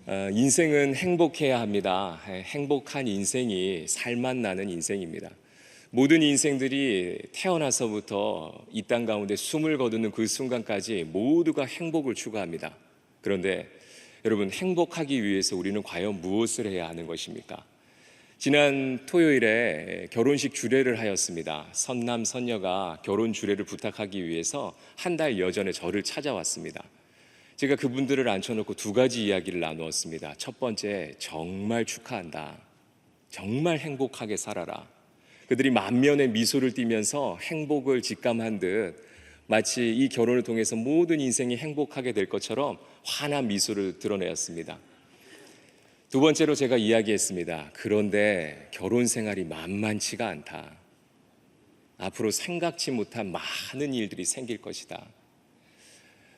인생은 행복해야 합니다. 행복한 인생이 살맛 나는 인생입니다. 모든 인생들이 태어나서부터 이 땅 가운데 숨을 거두는 그 순간까지 모두가 행복을 추구합니다. 그런데 여러분, 행복하기 위해서 우리는 과연 무엇을 해야 하는 것입니까? 지난 토요일에 결혼식 주례를 하였습니다. 선남 선녀가 결혼 주례를 부탁하기 위해서 한 달 여전에 저를 찾아왔습니다. 제가 그분들을 앉혀놓고 두 가지 이야기를 나누었습니다. 첫 번째, 정말 축하한다. 정말 행복하게 살아라. 그들이 만면의 미소를 띠면서 행복을 직감한 듯 마치 이 결혼을 통해서 모든 인생이 행복하게 될 것처럼 환한 미소를 드러내었습니다. 두 번째로 제가 이야기했습니다. 그런데 결혼 생활이 만만치가 않다. 앞으로 생각지 못한 많은 일들이 생길 것이다.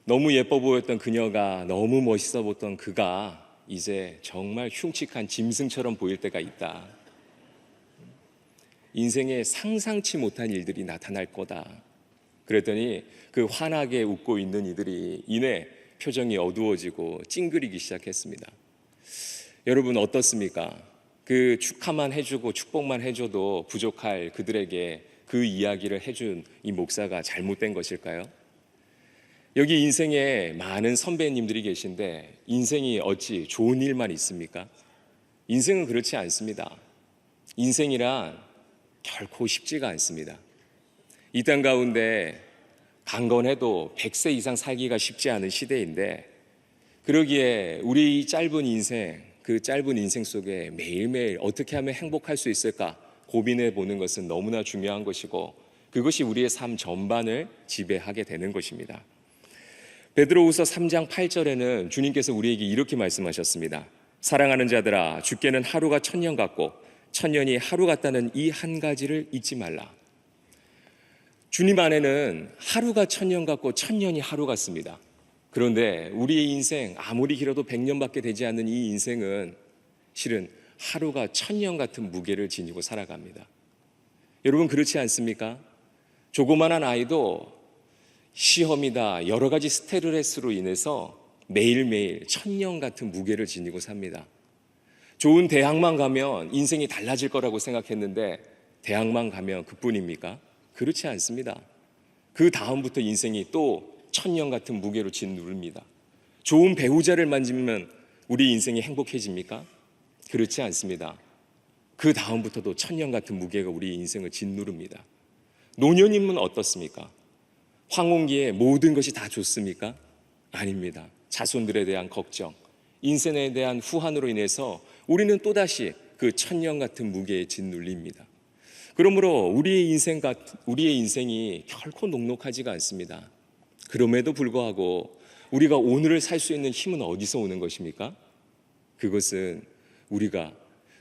너무 예뻐 보였던 그녀가, 너무 멋있어 보였던 그가 이제 정말 흉측한 짐승처럼 보일 때가 있다. 인생에 상상치 못한 일들이 나타날 거다. 그랬더니 그 환하게 웃고 있는 이들이 이내 표정이 어두워지고 찡그리기 시작했습니다. 여러분 어떻습니까? 그 축하만 해주고 축복만 해줘도 부족할 그들에게 그 이야기를 해준 이 목사가 잘못된 것일까요? 여기 인생에 많은 선배님들이 계신데 인생이 어찌 좋은 일만 있습니까? 인생은 그렇지 않습니다. 인생이란 결코 쉽지가 않습니다. 이 땅 가운데 강건해도 100세 이상 살기가 쉽지 않은 시대인데, 그러기에 우리 이 짧은 인생, 그 짧은 인생 속에 매일매일 어떻게 하면 행복할 수 있을까 고민해 보는 것은 너무나 중요한 것이고, 그것이 우리의 삶 전반을 지배하게 되는 것입니다. 베드로후서 3장 8절에는 주님께서 우리에게 이렇게 말씀하셨습니다. 사랑하는 자들아, 주께는 하루가 1000년 같고 1000년이 하루 같다는 이 한 가지를 잊지 말라. 주님 안에는 하루가 1000년 같고 1000년이 하루 같습니다. 그런데 우리의 인생, 아무리 길어도 100년밖에 되지 않는 이 인생은 실은 하루가 1000년 같은 무게를 지니고 살아갑니다. 여러분 그렇지 않습니까? 조그만한 아이도 시험이다, 여러 가지 스트레스로 인해서 매일매일 1000년 같은 무게를 지니고 삽니다. 좋은 대학만 가면 인생이 달라질 거라고 생각했는데 대학만 가면 그뿐입니까? 그렇지 않습니다. 그 다음부터 인생이 또 1000년 같은 무게로 짓누릅니다. 좋은 배우자를 만지면 우리 인생이 행복해집니까? 그렇지 않습니다. 그 다음부터도 1000년 같은 무게가 우리 인생을 짓누릅니다. 노년이면 어떻습니까? 황혼기에 모든 것이 다 좋습니까? 아닙니다. 자손들에 대한 걱정, 인생에 대한 후환으로 인해서 우리는 또다시 그 1000년 같은 무게에 짓눌립니다. 그러므로 우리의 인생이 결코 녹록하지가 않습니다. 그럼에도 불구하고 우리가 오늘을 살 수 있는 힘은 어디서 오는 것입니까? 그것은 우리가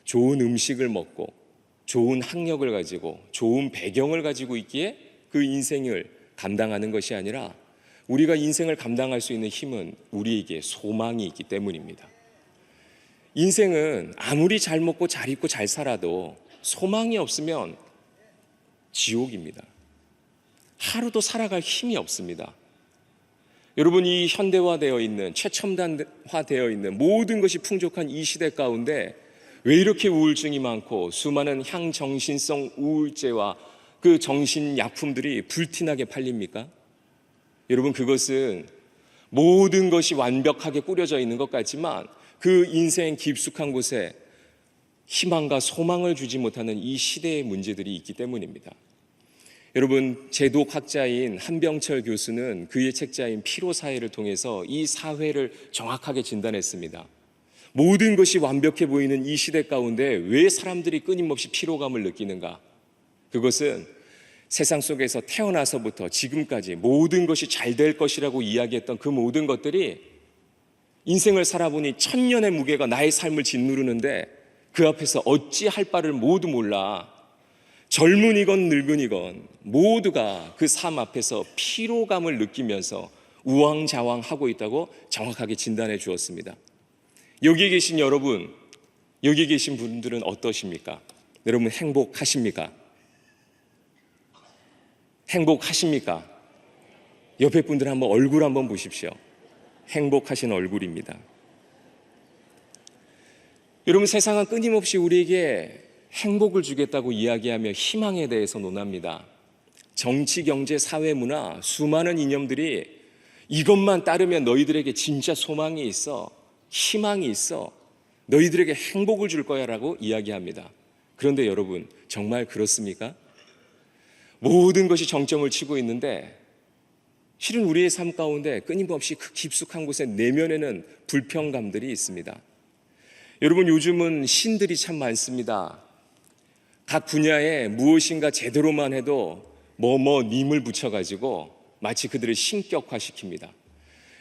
좋은 음식을 먹고 좋은 학력을 가지고 좋은 배경을 가지고 있기에 그 인생을 감당하는 것이 아니라, 우리가 인생을 감당할 수 있는 힘은 우리에게 소망이 있기 때문입니다. 인생은 아무리 잘 먹고 잘 입고 잘 살아도 소망이 없으면 지옥입니다. 하루도 살아갈 힘이 없습니다. 여러분, 이 현대화되어 있는, 최첨단화되어 있는 모든 것이 풍족한 이 시대 가운데 왜 이렇게 우울증이 많고 수많은 향정신성 우울제와 그 정신약품들이 불티나게 팔립니까? 여러분, 그것은 모든 것이 완벽하게 꾸려져 있는 것 같지만 그 인생 깊숙한 곳에 희망과 소망을 주지 못하는 이 시대의 문제들이 있기 때문입니다. 여러분, 제독학자인 한병철 교수는 그의 책자인 피로사회를 통해서 이 사회를 정확하게 진단했습니다. 모든 것이 완벽해 보이는 이 시대 가운데 왜 사람들이 끊임없이 피로감을 느끼는가? 그것은 세상 속에서 태어나서부터 지금까지 모든 것이 잘 될 것이라고 이야기했던 그 모든 것들이 인생을 살아보니 1000년의 무게가 나의 삶을 짓누르는데 그 앞에서 어찌할 바를 모두 몰라 젊은이건 늙은이건 모두가 그 삶 앞에서 피로감을 느끼면서 우왕좌왕하고 있다고 정확하게 진단해 주었습니다. 여기 계신 여러분, 여기 계신 분들은 어떠십니까? 여러분 행복하십니까? 행복하십니까? 옆에 분들 한번 얼굴 한번 보십시오. 행복하신 얼굴입니다. 여러분, 세상은 끊임없이 우리에게 행복을 주겠다고 이야기하며 희망에 대해서 논합니다. 정치, 경제, 사회, 문화, 수많은 이념들이 이것만 따르면 너희들에게 진짜 소망이 있어, 희망이 있어, 너희들에게 행복을 줄 거야 라고 이야기합니다. 그런데 여러분, 정말 그렇습니까? 모든 것이 정점을 치고 있는데 실은 우리의 삶 가운데 끊임없이 그 깊숙한 곳에 내면에는 불평감들이 있습니다. 여러분, 요즘은 신들이 참 많습니다. 각 분야에 무엇인가 제대로만 해도 님을 붙여가지고 마치 그들을 신격화시킵니다.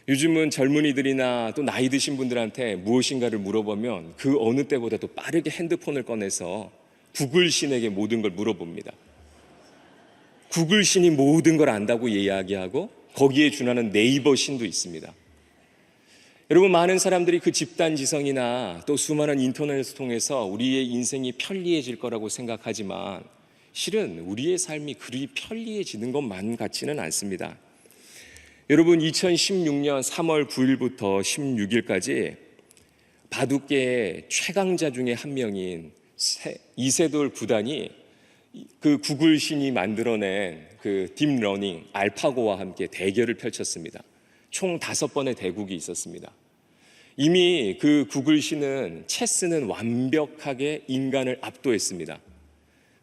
요즘은 젊은이들이나 또 나이 드신 분들한테 무엇인가를 물어보면 그 어느 때보다도 빠르게 핸드폰을 꺼내서 구글 신에게 모든 걸 물어봅니다. 구글 신이 모든 걸 안다고 이야기하고 거기에 준하는 네이버 신도 있습니다. 여러분, 많은 사람들이 그 집단지성이나 또 수많은 인터넷을 통해서 우리의 인생이 편리해질 거라고 생각하지만 실은 우리의 삶이 그리 편리해지는 것만 같지는 않습니다. 여러분, 2016년 3월 9일부터 16일까지 바둑계의 최강자 중에 한 명인 이세돌 구단이 그 구글 신이 만들어낸 그 딥러닝 알파고와 함께 대결을 펼쳤습니다. 총 5번의 대국이 있었습니다. 이미 그 구글 신은 체스는 완벽하게 인간을 압도했습니다.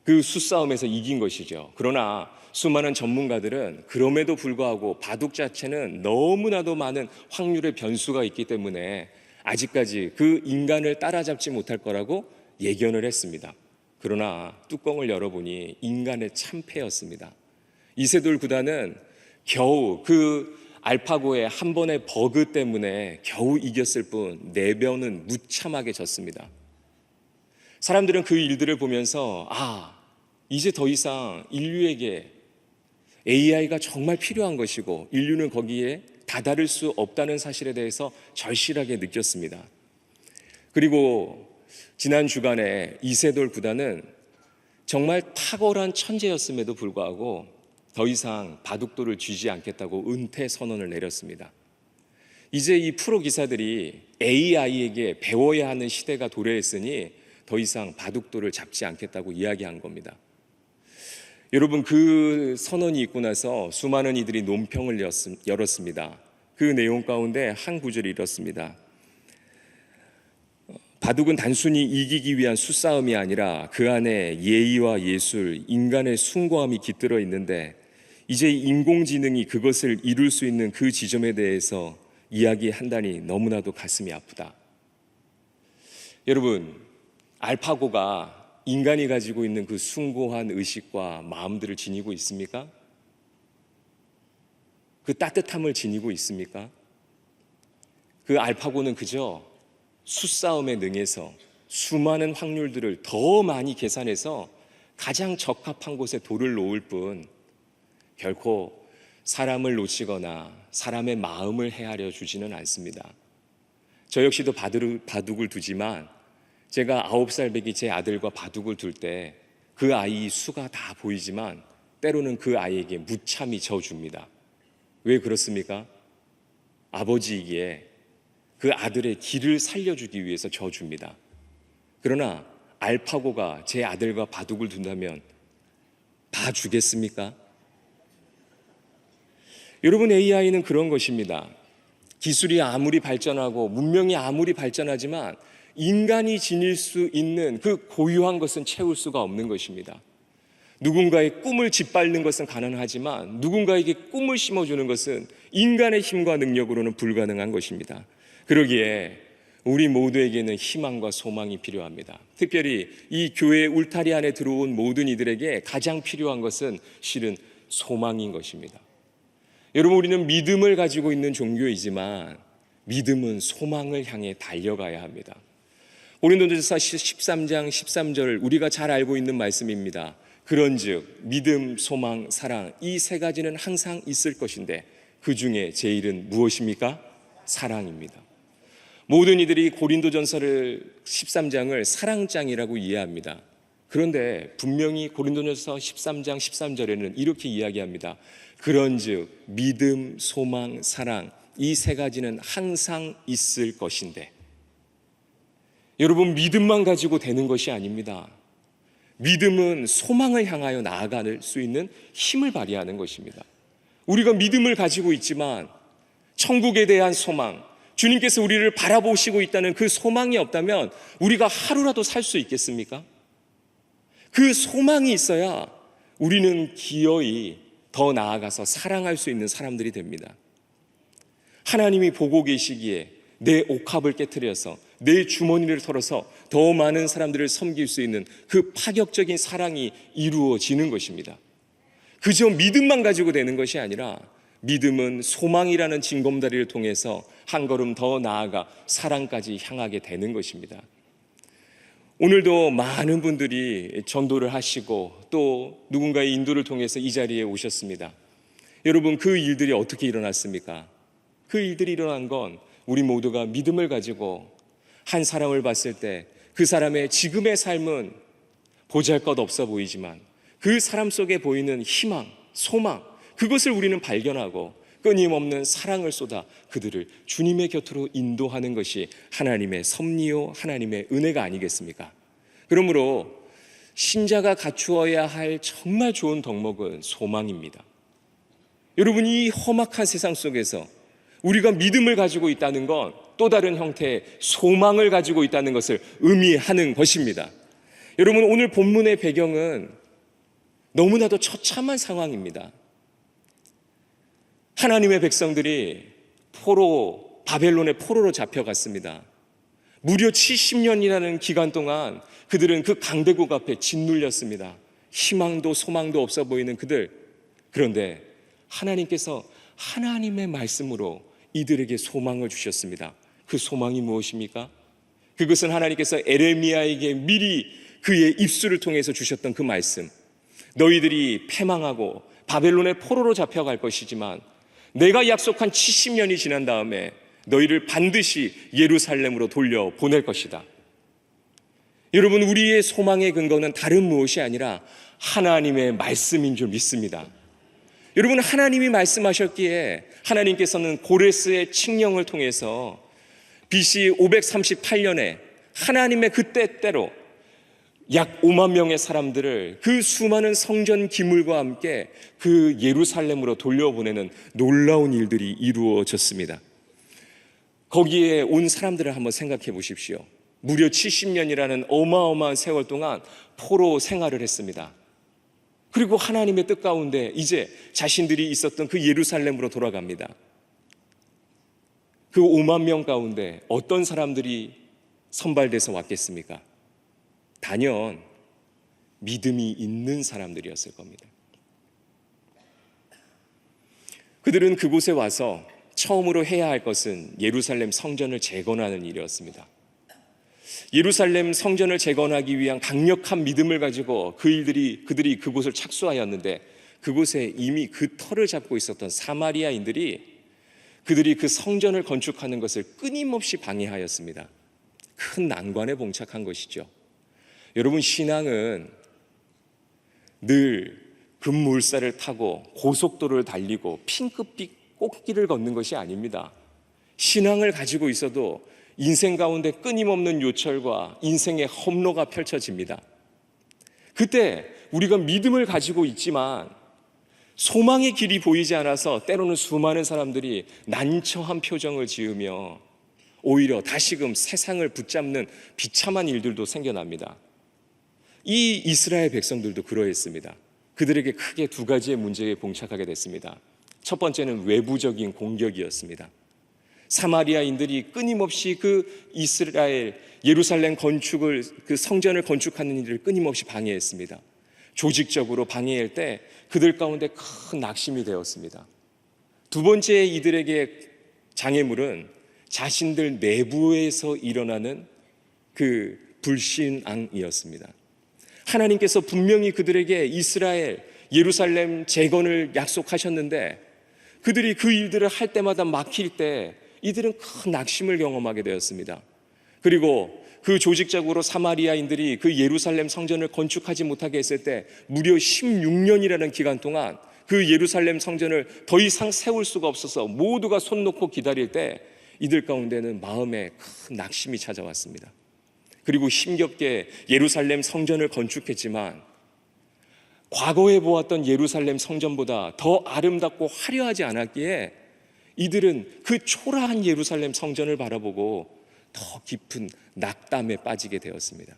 그 수싸움에서 이긴 것이죠. 그러나 수많은 전문가들은 그럼에도 불구하고 바둑 자체는 너무나도 많은 확률의 변수가 있기 때문에 아직까지 그 인간을 따라잡지 못할 거라고 예견을 했습니다. 그러나 뚜껑을 열어보니 인간의 참패였습니다. 이세돌 구단은 겨우 그 알파고의 한 번의 버그 때문에 겨우 이겼을 뿐 내변은 무참하게 졌습니다. 사람들은 그 일들을 보면서 이제 더 이상 인류에게 AI가 정말 필요한 것이고 인류는 거기에 다다를 수 없다는 사실에 대해서 절실하게 느꼈습니다. 그리고 지난 주간에 이세돌 구단은 정말 탁월한 천재였음에도 불구하고 더 이상 바둑돌을 쥐지 않겠다고 은퇴 선언을 내렸습니다. 이제 이 프로 기사들이 AI에게 배워야 하는 시대가 도래했으니 더 이상 바둑돌을 잡지 않겠다고 이야기한 겁니다. 여러분, 그 선언이 있고 나서 수많은 이들이 논평을 열었습니다. 그 내용 가운데 한 구절이 이렇습니다. 바둑은 단순히 이기기 위한 수싸움이 아니라 그 안에 예의와 예술, 인간의 숭고함이 깃들어 있는데 이제 인공지능이 그것을 이룰 수 있는 그 지점에 대해서 이야기한다니 너무나도 가슴이 아프다. 여러분, 알파고가 인간이 가지고 있는 그 숭고한 의식과 마음들을 지니고 있습니까? 그 따뜻함을 지니고 있습니까? 그 알파고는 그저 수싸움에 능해서 수많은 확률들을 더 많이 계산해서 가장 적합한 곳에 돌을 놓을 뿐 결코 사람을 놓치거나 사람의 마음을 헤아려 주지는 않습니다. 저 역시도 바둑을 두지만 제가 9살 배기 제 아들과 바둑을 둘 때 그 아이 수가 다 보이지만 때로는 그 아이에게 무참히 져줍니다. 왜 그렇습니까? 아버지이기에 그 아들의 길을 살려주기 위해서 져줍니다. 그러나 알파고가 제 아들과 바둑을 둔다면 봐주겠습니까? 여러분, AI는 그런 것입니다. 기술이 아무리 발전하고 문명이 아무리 발전하지만 인간이 지닐 수 있는 그 고유한 것은 채울 수가 없는 것입니다. 누군가의 꿈을 짓밟는 것은 가능하지만 누군가에게 꿈을 심어주는 것은 인간의 힘과 능력으로는 불가능한 것입니다. 그러기에 우리 모두에게는 희망과 소망이 필요합니다. 특별히 이 교회 울타리 안에 들어온 모든 이들에게 가장 필요한 것은 실은 소망인 것입니다. 여러분, 우리는 믿음을 가지고 있는 종교이지만 믿음은 소망을 향해 달려가야 합니다. 고린도전서 13장 13절 우리가 잘 알고 있는 말씀입니다. 그런즉 믿음, 소망, 사랑 이 세 가지는 항상 있을 것인데 그 중에 제일은 무엇입니까? 사랑입니다. 모든 이들이 고린도전서를 13장을 사랑장이라고 이해합니다. 그런데 분명히 고린도전서 13장 13절에는 이렇게 이야기합니다. 그런즉 믿음, 소망, 사랑 이 세 가지는 항상 있을 것인데. 여러분, 믿음만 가지고 되는 것이 아닙니다. 믿음은 소망을 향하여 나아갈 수 있는 힘을 발휘하는 것입니다. 우리가 믿음을 가지고 있지만 천국에 대한 소망, 주님께서 우리를 바라보시고 있다는 그 소망이 없다면 우리가 하루라도 살 수 있겠습니까? 그 소망이 있어야 우리는 기어이 더 나아가서 사랑할 수 있는 사람들이 됩니다. 하나님이 보고 계시기에 내 옥합을 깨트려서 내 주머니를 털어서 더 많은 사람들을 섬길 수 있는 그 파격적인 사랑이 이루어지는 것입니다. 그저 믿음만 가지고 되는 것이 아니라 믿음은 소망이라는 징검다리를 통해서 한 걸음 더 나아가 사랑까지 향하게 되는 것입니다. 오늘도 많은 분들이 전도를 하시고 또 누군가의 인도를 통해서 이 자리에 오셨습니다. 여러분, 그 일들이 어떻게 일어났습니까? 그 일들이 일어난 건 우리 모두가 믿음을 가지고 한 사람을 봤을 때 그 사람의 지금의 삶은 보잘것없어 보이지만 그 사람 속에 보이는 희망, 소망, 그것을 우리는 발견하고 끊임없는 사랑을 쏟아 그들을 주님의 곁으로 인도하는 것이 하나님의 섭리요, 하나님의 은혜가 아니겠습니까? 그러므로 신자가 갖추어야 할 정말 좋은 덕목은 소망입니다. 여러분, 이 험악한 세상 속에서 우리가 믿음을 가지고 있다는 건 또 다른 형태의 소망을 가지고 있다는 것을 의미하는 것입니다. 여러분, 오늘 본문의 배경은 너무나도 처참한 상황입니다. 하나님의 백성들이 바벨론의 포로로 잡혀갔습니다. 무려 70년이라는 기간 동안 그들은 그 강대국 앞에 짓눌렸습니다. 희망도 소망도 없어 보이는 그들. 그런데 하나님께서 하나님의 말씀으로 이들에게 소망을 주셨습니다. 그 소망이 무엇입니까? 그것은 하나님께서 에레미야에게 미리 그의 입술을 통해서 주셨던 그 말씀. 너희들이 패망하고 바벨론의 포로로 잡혀갈 것이지만 내가 약속한 70년이 지난 다음에 너희를 반드시 예루살렘으로 돌려보낼 것이다. 여러분, 우리의 소망의 근거는 다른 무엇이 아니라 하나님의 말씀인 줄 믿습니다. 여러분, 하나님이 말씀하셨기에 하나님께서는 고레스의 칙령을 통해서 BC 538년에 하나님의 그 때때로 약 5만 명의 사람들을 그 수많은 성전 기물과 함께 그 예루살렘으로 돌려보내는 놀라운 일들이 이루어졌습니다. 거기에 온 사람들을 한번 생각해 보십시오. 무려 70년이라는 어마어마한 세월 동안 포로 생활을 했습니다. 그리고 하나님의 뜻 가운데 이제 자신들이 있었던 그 예루살렘으로 돌아갑니다. 그 5만 명 가운데 어떤 사람들이 선발돼서 왔겠습니까? 단연 믿음이 있는 사람들이었을 겁니다. 그들은 그곳에 와서 처음으로 해야 할 것은 예루살렘 성전을 재건하는 일이었습니다. 예루살렘 성전을 재건하기 위한 강력한 믿음을 가지고 그들이 그곳을 착수하였는데 그곳에 이미 그 터를 잡고 있었던 사마리아인들이 그들이 그 성전을 건축하는 것을 끊임없이 방해하였습니다. 큰 난관에 봉착한 것이죠. 여러분, 신앙은 늘 급물살을 타고 고속도로를 달리고 핑크빛 꽃길을 걷는 것이 아닙니다. 신앙을 가지고 있어도 인생 가운데 끊임없는 요철과 인생의 험로가 펼쳐집니다. 그때 우리가 믿음을 가지고 있지만 소망의 길이 보이지 않아서 때로는 수많은 사람들이 난처한 표정을 지으며 오히려 다시금 세상을 붙잡는 비참한 일들도 생겨납니다. 이 이스라엘 백성들도 그러했습니다. 그들에게 크게 두 가지의 문제에 봉착하게 됐습니다. 첫 번째는 외부적인 공격이었습니다. 사마리아인들이 끊임없이 그 이스라엘 예루살렘 건축을, 그 성전을 건축하는 일을 끊임없이 방해했습니다. 조직적으로 방해할 때 그들 가운데 큰 낙심이 되었습니다. 두 번째 이들에게 장애물은 자신들 내부에서 일어나는 그 불신앙이었습니다. 하나님께서 분명히 그들에게 이스라엘 예루살렘 재건을 약속하셨는데 그들이 그 일들을 할 때마다 막힐 때 이들은 큰 낙심을 경험하게 되었습니다. 그리고 그 조직적으로 사마리아인들이 그 예루살렘 성전을 건축하지 못하게 했을 때 무려 16년이라는 기간 동안 그 예루살렘 성전을 더 이상 세울 수가 없어서 모두가 손 놓고 기다릴 때 이들 가운데는 마음에 큰 낙심이 찾아왔습니다. 그리고 힘겹게 예루살렘 성전을 건축했지만 과거에 보았던 예루살렘 성전보다 더 아름답고 화려하지 않았기에 이들은 그 초라한 예루살렘 성전을 바라보고 더 깊은 낙담에 빠지게 되었습니다.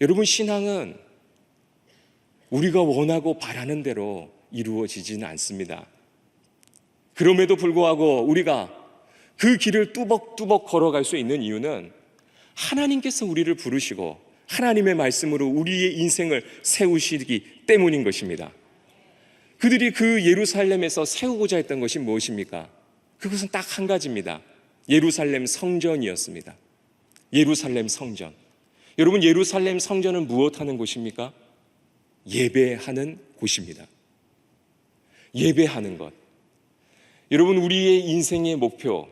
여러분, 신앙은 우리가 원하고 바라는 대로 이루어지지는 않습니다. 그럼에도 불구하고 우리가 그 길을 뚜벅뚜벅 걸어갈 수 있는 이유는 하나님께서 우리를 부르시고 하나님의 말씀으로 우리의 인생을 세우시기 때문인 것입니다. 그들이 그 예루살렘에서 세우고자 했던 것이 무엇입니까? 그것은 딱 한 가지입니다. 예루살렘 성전이었습니다. 예루살렘 성전. 여러분, 예루살렘 성전은 무엇하는 곳입니까? 예배하는 곳입니다. 예배하는 것. 여러분, 우리의 인생의 목표,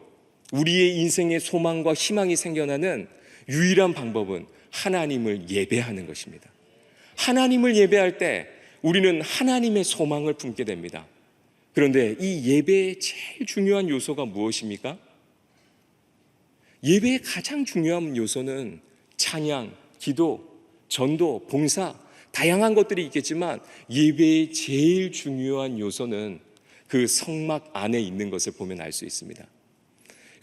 우리의 인생의 소망과 희망이 생겨나는 유일한 방법은 하나님을 예배하는 것입니다. 하나님을 예배할 때 우리는 하나님의 소망을 품게 됩니다. 그런데 이 예배의 제일 중요한 요소가 무엇입니까? 예배의 가장 중요한 요소는 찬양, 기도, 전도, 봉사, 다양한 것들이 있겠지만 예배의 제일 중요한 요소는 그 성막 안에 있는 것을 보면 알 수 있습니다.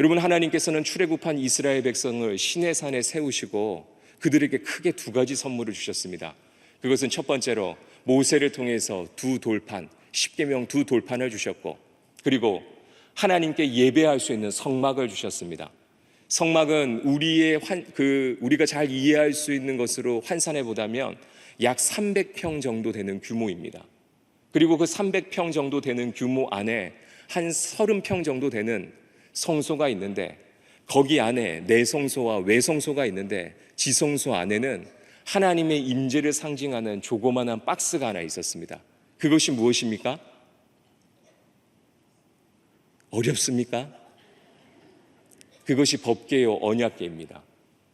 여러분, 하나님께서는 출애굽한 이스라엘 백성을 시내산에 세우시고 그들에게 크게 두 가지 선물을 주셨습니다. 그것은 첫 번째로 모세를 통해서 두 돌판, 십계명 두 돌판을 주셨고, 그리고 하나님께 예배할 수 있는 성막을 주셨습니다. 성막은 우리가 잘 이해할 수 있는 것으로 환산해 보자면 약 300평 정도 되는 규모입니다. 그리고 그 300평 정도 되는 규모 안에 한 30평 정도 되는 성소가 있는데, 거기 안에 내성소와 외성소가 있는데, 지성소 안에는 하나님의 임재를 상징하는 조그마한 박스가 하나 있었습니다. 그것이 무엇입니까? 어렵습니까? 그것이 법궤요 언약궤입니다.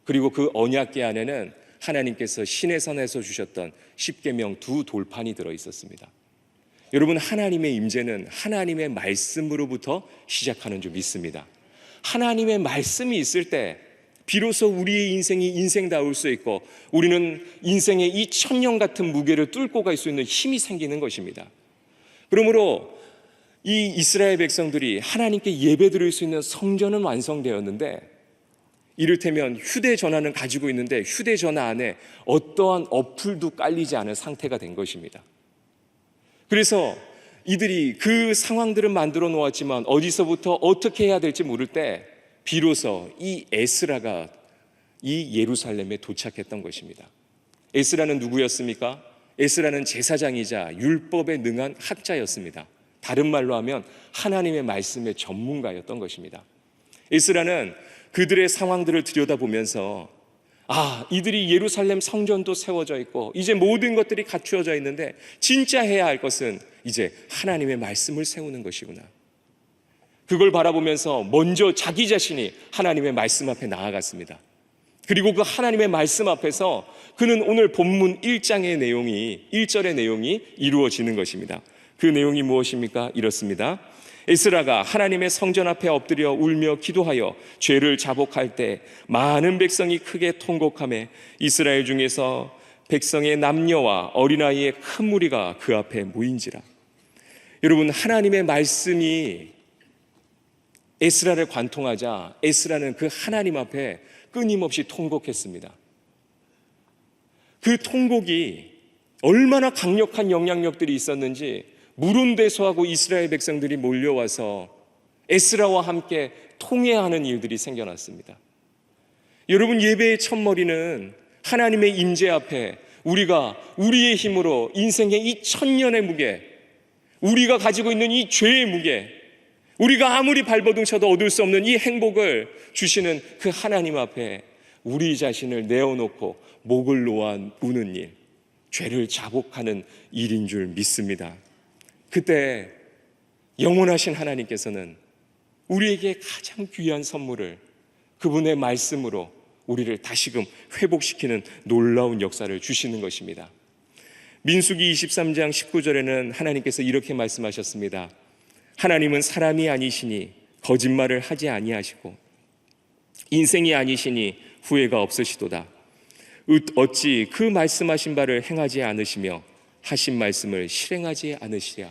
그리고 그 언약궤 안에는 하나님께서 시내산에서 주셨던 십계명 두 돌판이 들어 있었습니다. 여러분, 하나님의 임재는 하나님의 말씀으로부터 시작하는 줄 믿습니다. 하나님의 말씀이 있을 때 비로소 우리의 인생이 인생다울 수 있고 우리는 인생의 이 천년 같은 무게를 뚫고 갈 수 있는 힘이 생기는 것입니다. 그러므로 이 이스라엘 백성들이 하나님께 예배드릴 수 있는 성전은 완성되었는데, 이를테면 휴대전화는 가지고 있는데 휴대전화 안에 어떠한 어플도 깔리지 않은 상태가 된 것입니다. 그래서 이들이 그 상황들을 만들어 놓았지만 어디서부터 어떻게 해야 될지 모를 때 비로소 이 에스라가 이 예루살렘에 도착했던 것입니다. 에스라는 누구였습니까? 에스라는 제사장이자 율법에 능한 학자였습니다. 다른 말로 하면 하나님의 말씀의 전문가였던 것입니다. 에스라는 그들의 상황들을 들여다보면서 이들이 예루살렘 성전도 세워져 있고 이제 모든 것들이 갖추어져 있는데 진짜 해야 할 것은 이제 하나님의 말씀을 세우는 것이구나. 그걸 바라보면서 먼저 자기 자신이 하나님의 말씀 앞에 나아갔습니다. 그리고 그 하나님의 말씀 앞에서 그는 오늘 본문 1절의 내용이 이루어지는 것입니다. 그 내용이 무엇입니까? 이렇습니다. 에스라가 하나님의 성전 앞에 엎드려 울며 기도하여 죄를 자복할 때 많은 백성이 크게 통곡하며 이스라엘 중에서 백성의 남녀와 어린아이의 큰 무리가 그 앞에 모인지라. 여러분, 하나님의 말씀이 에스라를 관통하자 에스라는 그 하나님 앞에 끊임없이 통곡했습니다. 그 통곡이 얼마나 강력한 영향력들이 있었는지 무론대소하고 이스라엘 백성들이 몰려와서 에스라와 함께 통회하는 일들이 생겨났습니다. 여러분, 예배의 첫머리는 하나님의 임재 앞에 우리가 우리의 힘으로 인생의 이 천년의 무게, 우리가 가지고 있는 이 죄의 무게, 우리가 아무리 발버둥 쳐도 얻을 수 없는 이 행복을 주시는 그 하나님 앞에 우리 자신을 내어놓고 목을 놓아 우는 일, 죄를 자복하는 일인 줄 믿습니다. 그때 영원하신 하나님께서는 우리에게 가장 귀한 선물을 그분의 말씀으로 우리를 다시금 회복시키는 놀라운 역사를 주시는 것입니다. 민수기 23장 19절에는 하나님께서 이렇게 말씀하셨습니다. 하나님은 사람이 아니시니 거짓말을 하지 아니하시고 인생이 아니시니 후회가 없으시도다. 어찌 그 말씀하신 바를 행하지 않으시며 하신 말씀을 실행하지 않으시랴.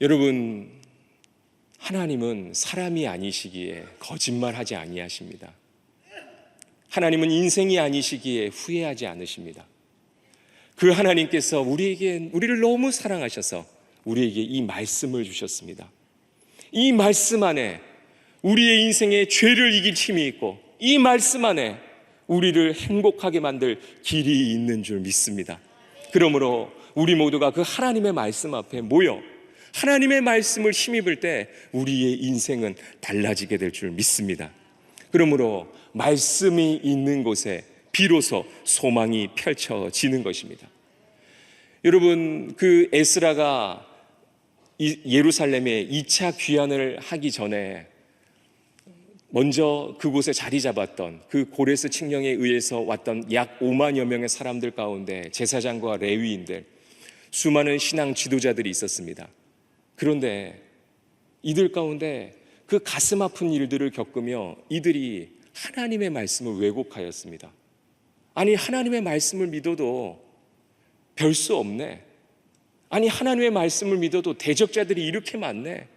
여러분, 하나님은 사람이 아니시기에 거짓말하지 아니하십니다. 하나님은 인생이 아니시기에 후회하지 않으십니다. 그 하나님께서 우리를 너무 사랑하셔서 우리에게 이 말씀을 주셨습니다. 이 말씀 안에 우리의 인생에 죄를 이길 힘이 있고, 이 말씀 안에 우리를 행복하게 만들 길이 있는 줄 믿습니다. 그러므로 우리 모두가 그 하나님의 말씀 앞에 모여 하나님의 말씀을 힘입을 때 우리의 인생은 달라지게 될 줄 믿습니다. 그러므로 말씀이 있는 곳에 비로소 소망이 펼쳐지는 것입니다. 여러분, 그 에스라가 예루살렘에 2차 귀환을 하기 전에 먼저 그곳에 자리 잡았던 그 고레스 칙령에 의해서 왔던 약 5만여 명의 사람들 가운데 제사장과 레위인들, 수많은 신앙 지도자들이 있었습니다. 그런데 이들 가운데 그 가슴 아픈 일들을 겪으며 이들이 하나님의 말씀을 왜곡하였습니다. 아니, 하나님의 말씀을 믿어도 별 수 없네. 아니, 하나님의 말씀을 믿어도 대적자들이 이렇게 많네.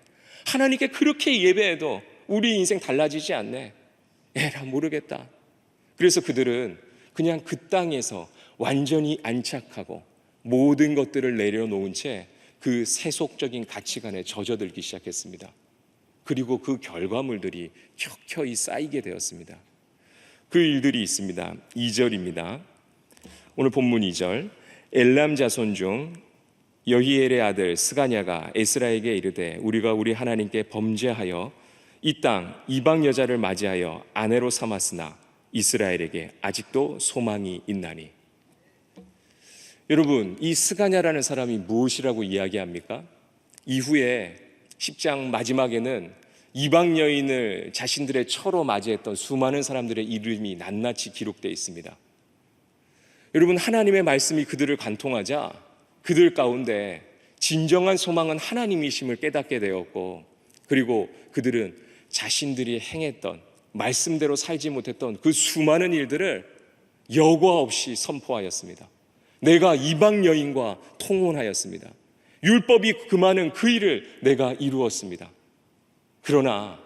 하나님께 그렇게 예배해도 우리 인생 달라지지 않네. 에라, 모르겠다. 그래서 그들은 그냥 그 땅에서 완전히 안착하고 모든 것들을 내려놓은 채 그 세속적인 가치관에 젖어들기 시작했습니다. 그리고 그 결과물들이 켜켜이 쌓이게 되었습니다. 그 일들이 있습니다. 2절입니다. 오늘 본문 2절. 엘람 자손 중 여히엘의 아들 스가냐가 에스라에게 이르되 우리가 우리 하나님께 범죄하여 이 땅 이방 여자를 맞이하여 아내로 삼았으나 이스라엘에게 아직도 소망이 있나니. 여러분, 이 스가냐라는 사람이 무엇이라고 이야기합니까? 이후에 10장 마지막에는 이방 여인을 자신들의 처로 맞이했던 수많은 사람들의 이름이 낱낱이 기록되어 있습니다. 여러분, 하나님의 말씀이 그들을 관통하자 그들 가운데 진정한 소망은 하나님이심을 깨닫게 되었고, 그리고 그들은 자신들이 행했던 말씀대로 살지 못했던 그 수많은 일들을 여과 없이 선포하였습니다. 내가 이방 여인과 통혼하였습니다. 율법이 금하는 그 일을 내가 이루었습니다. 그러나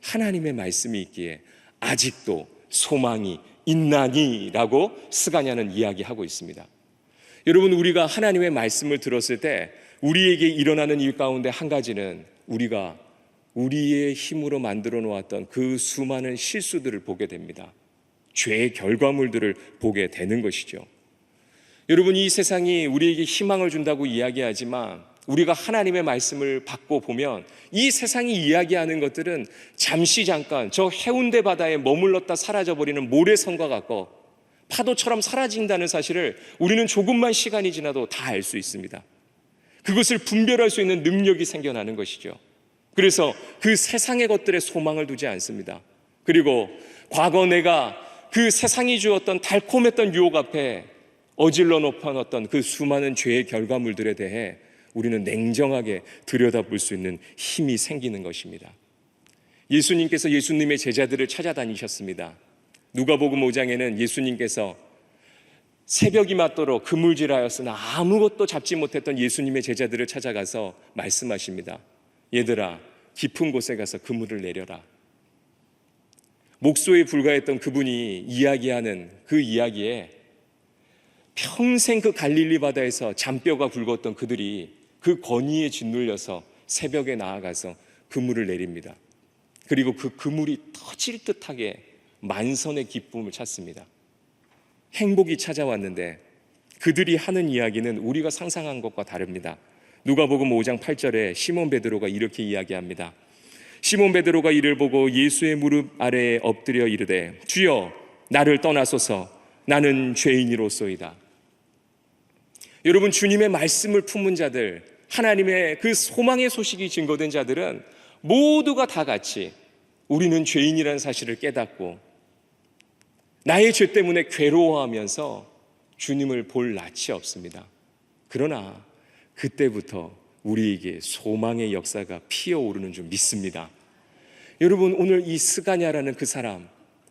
하나님의 말씀이 있기에 아직도 소망이 있나니 라고 스가냐는 이야기하고 있습니다. 여러분, 우리가 하나님의 말씀을 들었을 때 우리에게 일어나는 일 가운데 한 가지는 우리가 우리의 힘으로 만들어 놓았던 그 수많은 실수들을 보게 됩니다. 죄의 결과물들을 보게 되는 것이죠. 여러분, 이 세상이 우리에게 희망을 준다고 이야기하지만 우리가 하나님의 말씀을 받고 보면 이 세상이 이야기하는 것들은 잠깐 저 해운대 바다에 머물렀다 사라져버리는 모래성과 같고 파도처럼 사라진다는 사실을 우리는 조금만 시간이 지나도 다 알 수 있습니다. 그것을 분별할 수 있는 능력이 생겨나는 것이죠. 그래서 그 세상의 것들에 소망을 두지 않습니다. 그리고 과거 내가 그 세상이 주었던 달콤했던 유혹 앞에 어질러 놓아놨던 그 수많은 죄의 결과물들에 대해 우리는 냉정하게 들여다볼 수 있는 힘이 생기는 것입니다. 예수님께서 예수님의 제자들을 찾아다니셨습니다. 누가복음 5장에는 예수님께서 새벽이 맞도록 그물질하였으나 아무것도 잡지 못했던 예수님의 제자들을 찾아가서 말씀하십니다. 얘들아, 깊은 곳에 가서 그물을 내려라. 목소에 불과했던 그분이 이야기하는 그 이야기에 평생 그 갈릴리 바다에서 잔뼈가 굵었던 그들이 그 권위에 짓눌려서 새벽에 나아가서 그물을 내립니다. 그리고 그 그물이 터질 듯하게 만선의 기쁨을 찾습니다. 행복이 찾아왔는데 그들이 하는 이야기는 우리가 상상한 것과 다릅니다. 누가복음 5장 8절에 시몬 베드로가 이렇게 이야기합니다. 시몬 베드로가 이를 보고 예수의 무릎 아래에 엎드려 이르되 주여 나를 떠나소서 나는 죄인이로소이다. 여러분, 주님의 말씀을 품은 자들, 하나님의 그 소망의 소식이 증거된 자들은 모두가 다 같이 우리는 죄인이라는 사실을 깨닫고 나의 죄 때문에 괴로워하면서 주님을 볼 낯이 없습니다. 그러나 그때부터 우리에게 소망의 역사가 피어오르는 줄 믿습니다. 여러분, 오늘 이 스가냐라는 그 사람,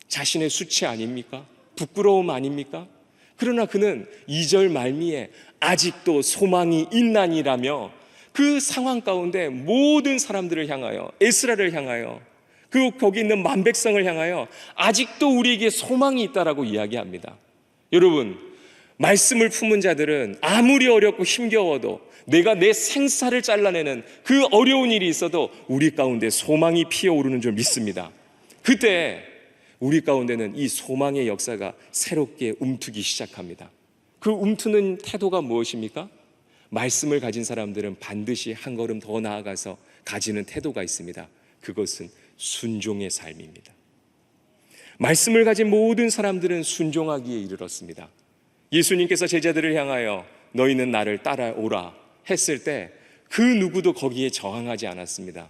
자신의 수치 아닙니까? 부끄러움 아닙니까? 그러나 그는 2절 말미에 아직도 소망이 있나니라며 그 상황 가운데 모든 사람들을 향하여, 에스라를 향하여, 거기 있는 만백성을 향하여 아직도 우리에게 소망이 있다라고 이야기합니다. 여러분, 말씀을 품은 자들은 아무리 어렵고 힘겨워도, 내가 내 생사를 잘라내는 그 어려운 일이 있어도 우리 가운데 소망이 피어오르는 줄 믿습니다. 그때 우리 가운데는 이 소망의 역사가 새롭게 움트기 시작합니다. 그 움트는 태도가 무엇입니까? 말씀을 가진 사람들은 반드시 한 걸음 더 나아가서 가지는 태도가 있습니다. 그것은 순종의 삶입니다. 말씀을 가진 모든 사람들은 순종하기에 이르렀습니다. 예수님께서 제자들을 향하여 너희는 나를 따라오라 했을 때 그 누구도 거기에 저항하지 않았습니다.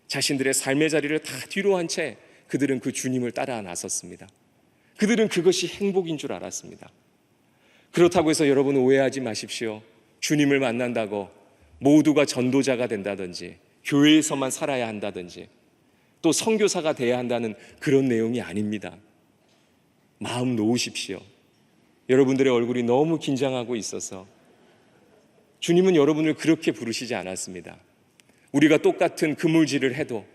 자신들의 삶의 자리를 다 뒤로 한 채 그들은 그 주님을 따라 나섰습니다. 그들은 그것이 행복인 줄 알았습니다. 그렇다고 해서 여러분 오해하지 마십시오. 주님을 만난다고 모두가 전도자가 된다든지 교회에서만 살아야 한다든지 또 선교사가 돼야 한다는 그런 내용이 아닙니다. 마음 놓으십시오. 여러분들의 얼굴이 너무 긴장하고 있어서 주님은 여러분을 그렇게 부르시지 않았습니다. 우리가 똑같은 그물질을 해도,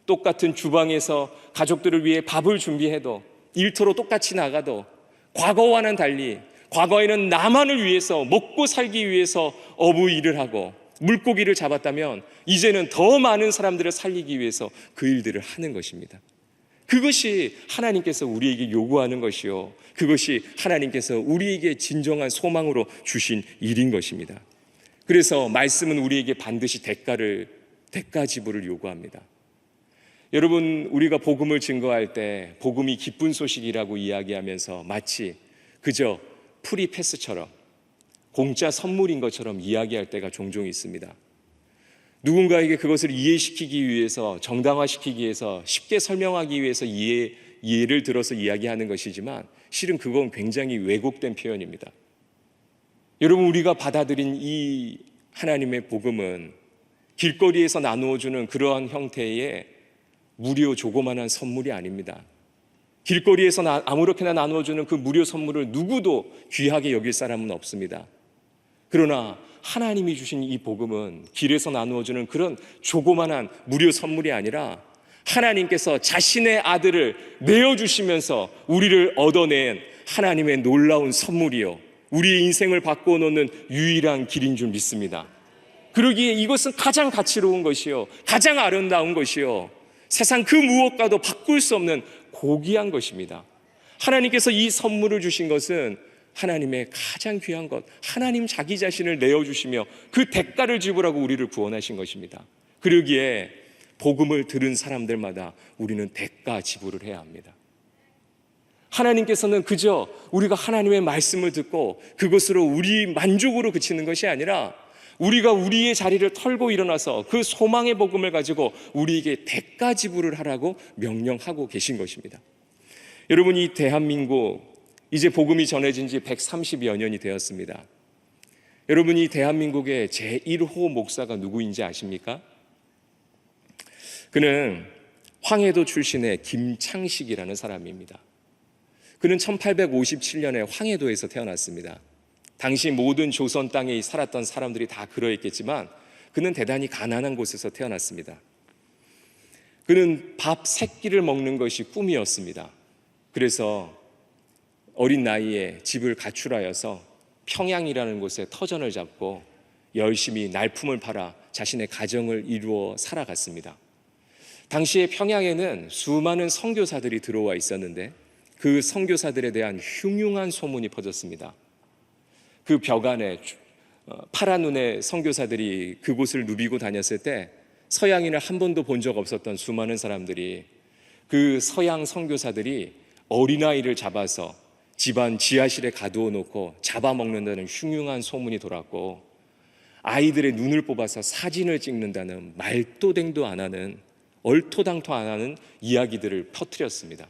똑같은 주방에서 가족들을 위해 밥을 준비해도, 일터로 똑같이 나가도 과거와는 달리 과거에는 나만을 위해서, 먹고 살기 위해서 어부 일을 하고 물고기를 잡았다면 이제는 더 많은 사람들을 살리기 위해서 그 일들을 하는 것입니다. 그것이 하나님께서 우리에게 요구하는 것이요, 그것이 하나님께서 우리에게 진정한 소망으로 주신 일인 것입니다. 그래서 말씀은 우리에게 반드시 대가 지불을 요구합니다. 여러분, 우리가 복음을 증거할 때 복음이 기쁜 소식이라고 이야기하면서 마치 그저 프리패스처럼, 공짜 선물인 것처럼 이야기할 때가 종종 있습니다. 누군가에게 그것을 이해시키기 위해서, 정당화시키기 위해서, 쉽게 설명하기 위해서 예를 들어서 이야기하는 것이지만 실은 그건 굉장히 왜곡된 표현입니다. 여러분, 우리가 받아들인 이 하나님의 복음은 길거리에서 나누어주는 그러한 형태의 무료 조그만한 선물이 아닙니다. 길거리에서 아무렇게나 나누어주는 그 무료 선물을 누구도 귀하게 여길 사람은 없습니다. 그러나 하나님이 주신 이 복음은 길에서 나누어주는 그런 조그만한 무료 선물이 아니라 하나님께서 자신의 아들을 내어주시면서 우리를 얻어낸 하나님의 놀라운 선물이요, 우리의 인생을 바꾸어 놓는 유일한 길인 줄 믿습니다. 그러기에 이것은 가장 가치로운 것이요, 가장 아름다운 것이요, 세상 그 무엇과도 바꿀 수 없는 고귀한 것입니다. 하나님께서 이 선물을 주신 것은 하나님의 가장 귀한 것, 하나님 자기 자신을 내어주시며 그 대가를 지불하고 우리를 구원하신 것입니다. 그러기에 복음을 들은 사람들마다 우리는 대가 지불을 해야 합니다. 하나님께서는 그저 우리가 하나님의 말씀을 듣고 그것으로 우리 만족으로 그치는 것이 아니라 우리가 우리의 자리를 털고 일어나서 그 소망의 복음을 가지고 우리에게 대가 지불을 하라고 명령하고 계신 것입니다. 여러분, 이 대한민국 이제 복음이 전해진 지 130여 년이 되었습니다. 여러분, 이 대한민국의 제1호 목사가 누구인지 아십니까? 그는 황해도 출신의 김창식이라는 사람입니다. 그는 1857년에 황해도에서 태어났습니다. 당시 모든 조선 땅에 살았던 사람들이 다 그러했겠지만 그는 대단히 가난한 곳에서 태어났습니다. 그는 밥 3끼를 먹는 것이 꿈이었습니다. 그래서 어린 나이에 집을 가출하여서 평양이라는 곳에 터전을 잡고 열심히 날품을 팔아 자신의 가정을 이루어 살아갔습니다. 당시에 평양에는 수많은 선교사들이 들어와 있었는데 그 선교사들에 대한 흉흉한 소문이 퍼졌습니다. 그 벽안에 파란 눈의 선교사들이 그곳을 누비고 다녔을 때 서양인을 한 번도 본 적 없었던 수많은 사람들이, 그 서양 선교사들이 어린아이를 잡아서 집안 지하실에 가두어 놓고 잡아먹는다는 흉흉한 소문이 돌았고, 아이들의 눈을 뽑아서 사진을 찍는다는 말도댕도 안 하는, 얼토당토 안 하는 이야기들을 퍼뜨렸습니다.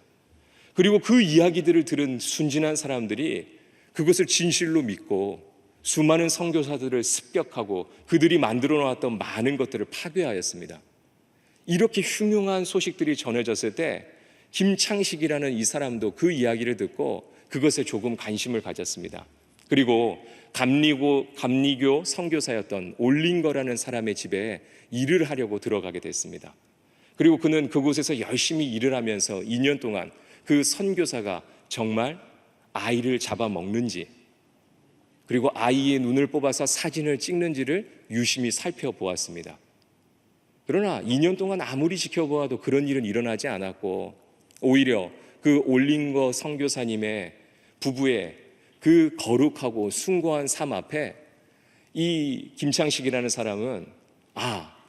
그리고 그 이야기들을 들은 순진한 사람들이 그것을 진실로 믿고 수많은 선교사들을 습격하고 그들이 만들어 놓았던 많은 것들을 파괴하였습니다. 이렇게 흉흉한 소식들이 전해졌을 때 김창식이라는 이 사람도 그 이야기를 듣고 그것에 조금 관심을 가졌습니다. 그리고 감리교 선교사였던 올링거라는 사람의 집에 일을 하려고 들어가게 됐습니다. 그리고 그는 그곳에서 열심히 일을 하면서 2년 동안 그 선교사가 정말 아이를 잡아먹는지, 그리고 아이의 눈을 뽑아서 사진을 찍는지를 유심히 살펴보았습니다. 그러나 2년 동안 아무리 지켜보아도 그런 일은 일어나지 않았고, 오히려 그 올링거 선교사님의 부부의 그 거룩하고 숭고한 삶 앞에 이 김창식이라는 사람은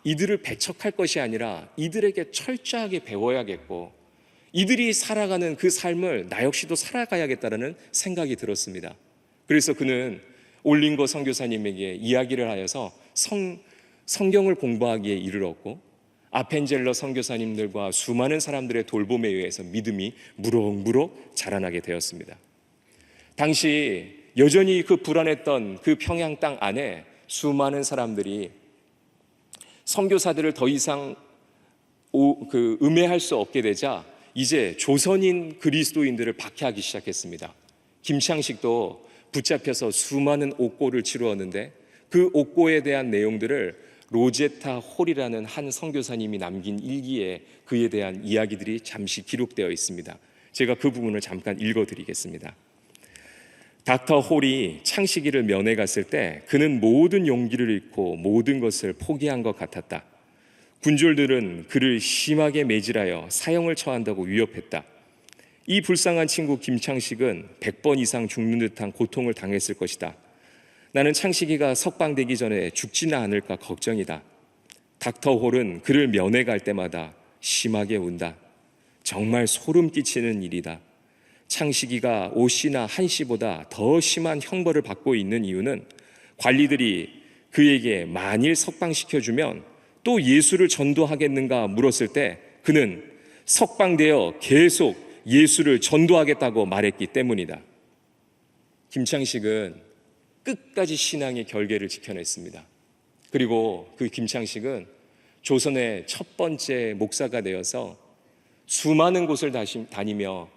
이들을 배척할 것이 아니라 이들에게 철저하게 배워야겠고, 이들이 살아가는 그 삶을 나 역시도 살아가야겠다는 생각이 들었습니다. 그래서 그는 올링거 선교사님에게 이야기를 하여서 성경을 공부하기에 이르렀고, 아펜젤러 선교사님들과 수많은 사람들의 돌봄에 의해서 믿음이 무럭무럭 자라나게 되었습니다. 당시 여전히 그 불안했던 그 평양 땅 안에 수많은 사람들이 선교사들을 더 이상 음해할 수 없게 되자 이제 조선인 그리스도인들을 박해하기 시작했습니다. 김창식도 붙잡혀서 수많은 옥고를 치루었는데 그 옥고에 대한 내용들을 로제타 홀이라는 한 선교사님이 남긴 일기에 그에 대한 이야기들이 잠시 기록되어 있습니다. 제가 그 부분을 잠깐 읽어드리겠습니다. 닥터 홀이 창식이를 면회 갔을 때 그는 모든 용기를 잃고 모든 것을 포기한 것 같았다. 군졸들은 그를 심하게 매질하여 사형을 처한다고 위협했다. 이 불쌍한 친구 김창식은 100번 이상 죽는 듯한 고통을 당했을 것이다. 나는 창식이가 석방되기 전에 죽지는 않을까 걱정이다. 닥터 홀은 그를 면회 갈 때마다 심하게 운다. 정말 소름 끼치는 일이다. 창식이가 오 씨나 한 씨보다 더 심한 형벌을 받고 있는 이유는 관리들이 그에게 만일 석방시켜주면 또 예수를 전도하겠는가 물었을 때 그는 석방되어 계속 예수를 전도하겠다고 말했기 때문이다. 김창식은 끝까지 신앙의 결계를 지켜냈습니다. 그리고 그 김창식은 조선의 첫 번째 목사가 되어서 수많은 곳을 다니며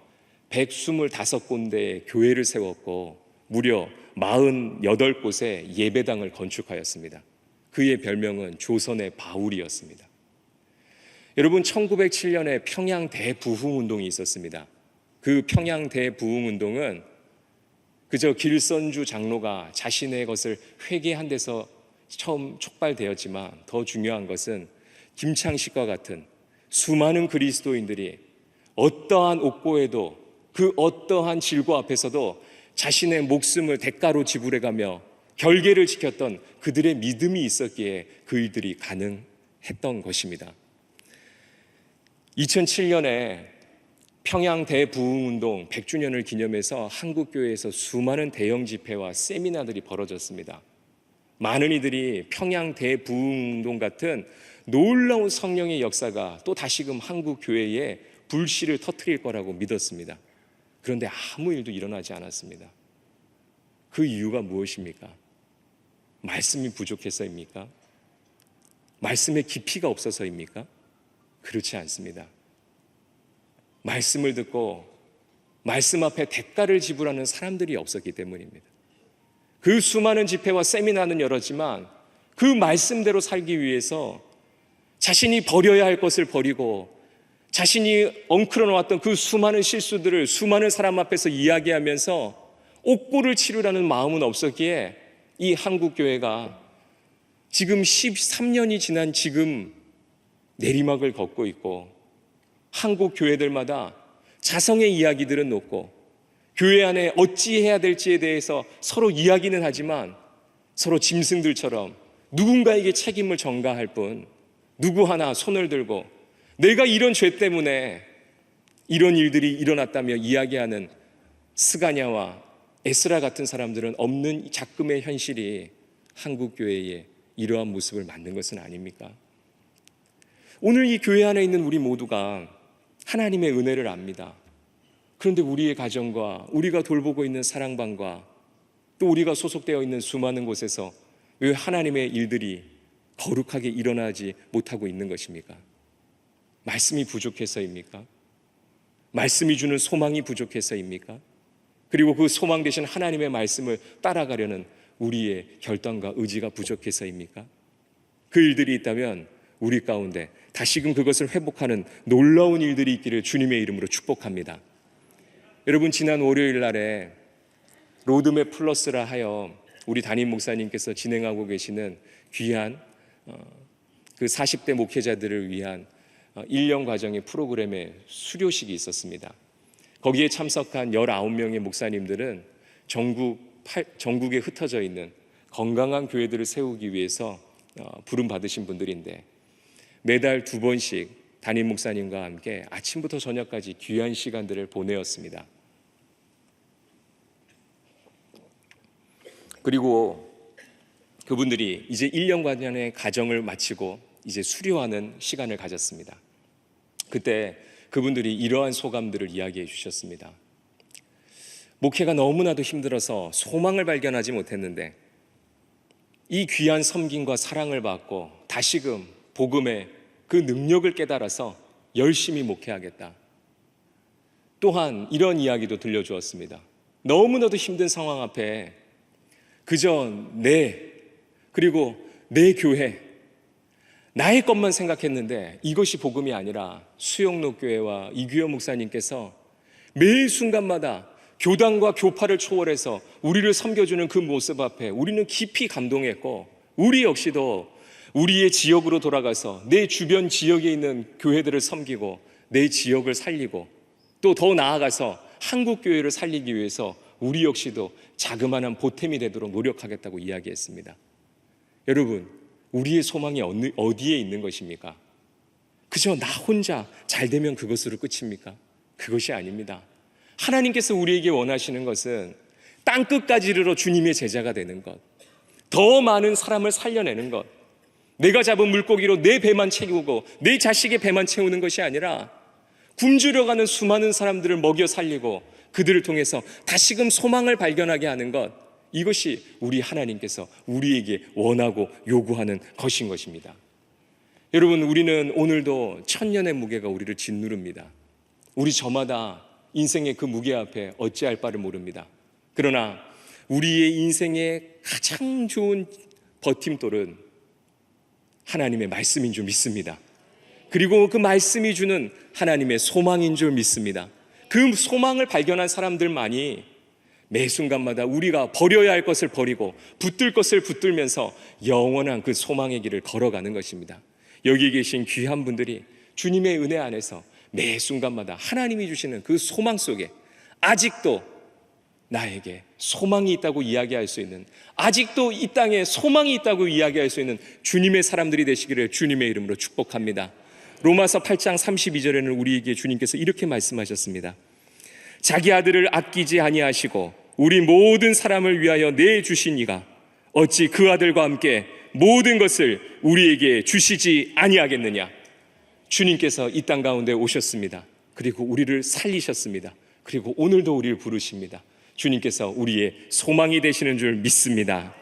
125군데의 교회를 세웠고 무려 48곳의 예배당을 건축하였습니다. 그의 별명은 조선의 바울이었습니다. 여러분, 1907년에 평양 대부흥운동이 있었습니다. 그 평양 대부흥운동은 그저 길선주 장로가 자신의 것을 회개한 데서 처음 촉발되었지만 더 중요한 것은 김창식과 같은 수많은 그리스도인들이 어떠한 옥고에도 그 어떠한 질고 앞에서도 자신의 목숨을 대가로 지불해가며 결계를 지켰던 그들의 믿음이 있었기에 그 일들이 가능했던 것입니다. 2007년에 평양 대부흥운동 100주년을 기념해서 한국교회에서 수많은 대형 집회와 세미나들이 벌어졌습니다. 많은 이들이 평양 대부흥운동 같은 놀라운 성령의 역사가 또 다시금 한국교회에 불씨를 터뜨릴 거라고 믿었습니다. 그런데 아무 일도 일어나지 않았습니다. 그 이유가 무엇입니까? 말씀이 부족해서입니까? 말씀의 깊이가 없어서입니까? 그렇지 않습니다. 말씀을 듣고 말씀 앞에 대가를 지불하는 사람들이 없었기 때문입니다. 그 수많은 집회와 세미나는 열었지만 그 말씀대로 살기 위해서 자신이 버려야 할 것을 버리고 자신이 엉클어 놓았던 그 수많은 실수들을 수많은 사람 앞에서 이야기하면서 옥고를 치르라는 마음은 없었기에 이 한국교회가 지금 13년이 지난 지금 내리막을 걷고 있고 한국 교회들마다 자성의 이야기들은 높고 교회 안에 어찌해야 될지에 대해서 서로 이야기는 하지만 서로 짐승들처럼 누군가에게 책임을 전가할 뿐 누구 하나 손을 들고 내가 이런 죄 때문에 이런 일들이 일어났다며 이야기하는 스가냐와 에스라 같은 사람들은 없는 작금의 현실이 한국교회에 이러한 모습을 만든 것은 아닙니까? 오늘 이 교회 안에 있는 우리 모두가 하나님의 은혜를 압니다. 그런데 우리의 가정과 우리가 돌보고 있는 사랑방과 또 우리가 소속되어 있는 수많은 곳에서 왜 하나님의 일들이 거룩하게 일어나지 못하고 있는 것입니까? 말씀이 부족해서입니까? 말씀이 주는 소망이 부족해서입니까? 그리고 그 소망 대신 하나님의 말씀을 따라가려는 우리의 결단과 의지가 부족해서입니까? 그 일들이 있다면 우리 가운데 다시금 그것을 회복하는 놀라운 일들이 있기를 주님의 이름으로 축복합니다. 여러분, 지난 월요일 날에 로드맵 플러스라 하여 우리 담임 목사님께서 진행하고 계시는 귀한 그 40대 목회자들을 위한 1년 과정의 프로그램의 수료식이 있었습니다. 거기에 참석한 19명의 목사님들은 전국에 흩어져 있는 건강한 교회들을 세우기 위해서 부름받으신 분들인데, 매달 2번씩 담임 목사님과 함께 아침부터 저녁까지 귀한 시간들을 보내었습니다. 그리고 그분들이 이제 1년간의 과정을 마치고 이제 수료하는 시간을 가졌습니다. 그때 그분들이 이러한 소감들을 이야기해 주셨습니다. 목회가 너무나도 힘들어서 소망을 발견하지 못했는데 이 귀한 섬김과 사랑을 받고 다시금 복음의 그 능력을 깨달아서 열심히 목회하겠다. 또한 이런 이야기도 들려주었습니다. 너무나도 힘든 상황 앞에 그저 그리고 내 교회, 나의 것만 생각했는데 이것이 복음이 아니라 수영로 교회와 이규현 목사님께서 매 순간마다 교단과 교파를 초월해서 우리를 섬겨주는 그 모습 앞에 우리는 깊이 감동했고, 우리 역시도 우리의 지역으로 돌아가서 내 주변 지역에 있는 교회들을 섬기고 내 지역을 살리고, 또 더 나아가서 한국 교회를 살리기 위해서 우리 역시도 자그마한 보탬이 되도록 노력하겠다고 이야기했습니다. 여러분, 우리의 소망이 어디에 있는 것입니까? 그저 나 혼자 잘 되면 그것으로 끝입니까? 그것이 아닙니다. 하나님께서 우리에게 원하시는 것은 땅끝까지 이르러 주님의 제자가 되는 것, 더 많은 사람을 살려내는 것, 내가 잡은 물고기로 내 배만 채우고 내 자식의 배만 채우는 것이 아니라 굶주려 가는 수많은 사람들을 먹여 살리고 그들을 통해서 다시금 소망을 발견하게 하는 것, 이것이 우리 하나님께서 우리에게 원하고 요구하는 것인 것입니다. 여러분, 우리는 오늘도 천년의 무게가 우리를 짓누릅니다. 우리 저마다 인생의 그 무게 앞에 어찌할 바를 모릅니다. 그러나 우리의 인생의 가장 좋은 버팀돌은 하나님의 말씀인 줄 믿습니다. 그리고 그 말씀이 주는 하나님의 소망인 줄 믿습니다. 그 소망을 발견한 사람들만이 매 순간마다 우리가 버려야 할 것을 버리고 붙들 것을 붙들면서 영원한 그 소망의 길을 걸어가는 것입니다. 여기 계신 귀한 분들이 주님의 은혜 안에서 매 순간마다 하나님이 주시는 그 소망 속에 아직도 나에게 소망이 있다고 이야기할 수 있는, 아직도 이 땅에 소망이 있다고 이야기할 수 있는 주님의 사람들이 되시기를 주님의 이름으로 축복합니다. 로마서 8장 32절에는 우리에게 주님께서 이렇게 말씀하셨습니다. 자기 아들을 아끼지 아니하시고 우리 모든 사람을 위하여 내주신 이가 어찌 그 아들과 함께 모든 것을 우리에게 주시지 아니하겠느냐. 주님께서 이 땅 가운데 오셨습니다. 그리고 우리를 살리셨습니다. 그리고 오늘도 우리를 부르십니다. 주님께서 우리의 소망이 되시는 줄 믿습니다.